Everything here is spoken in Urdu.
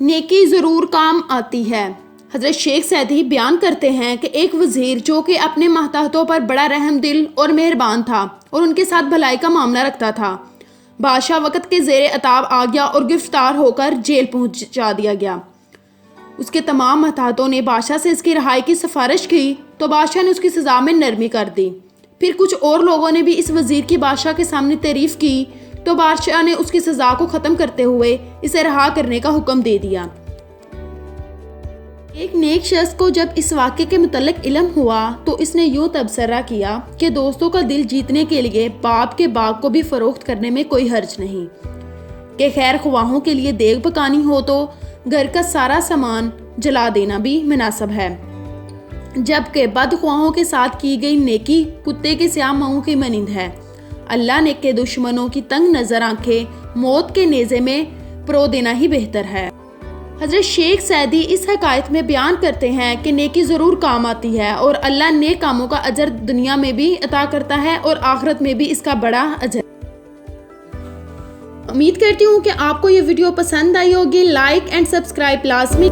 نیکی ضرور کام آتی ہے۔ حضرت شیخ سعدی بیان کرتے ہیں کہ ایک وزیر جو کہ اپنے ماتحتوں پر بڑا رحم دل اور مہربان تھا اور ان کے ساتھ بھلائی کا معاملہ رکھتا تھا، بادشاہ وقت کے زیر عتاب آ گیا اور گرفتار ہو کر جیل پہنچا دیا گیا۔ اس کے تمام ماتحتوں نے بادشاہ سے اس کی رہائی کی سفارش کی تو بادشاہ نے اس کی سزا میں نرمی کر دی۔ پھر کچھ اور لوگوں نے بھی اس وزیر کی بادشاہ کے سامنے تعریف کی تو بادشاہ نے اس کی سزا کو ختم کرتے ہوئے اسے رہا کرنے کا حکم دے دیا۔ ایک نیک شخص کو جب اس واقعے کے متعلق علم ہوا تو اس نے یوں تبصرہ کیا کہ دوستوں کا دل جیتنے کے لیے باپ کے باغ کو بھی فروخت کرنے میں کوئی حرج نہیں، کہ خیر خواہوں کے لیے دیگ پکانی ہو تو گھر کا سارا سامان جلا دینا بھی مناسب ہے، جبکہ بدخواہوں کے ساتھ کی گئی نیکی کتے کے سیاہ منہوں کی مانند ہے۔ اللہ نے کے دشمنوں کی تنگ نظر آنکھیں موت کے نیزے میں پرو دینا ہی بہتر ہے۔ حضرت شیخ سعدی اس حکایت میں بیان کرتے ہیں کہ نیکی ضرور کام آتی ہے اور اللہ نیک کاموں کا اجر دنیا میں بھی عطا کرتا ہے اور آخرت میں بھی اس کا بڑا اجر۔ امید کرتی ہوں کہ آپ کو یہ ویڈیو پسند آئی ہوگی۔ لائک اینڈ سبسکرائب لازمی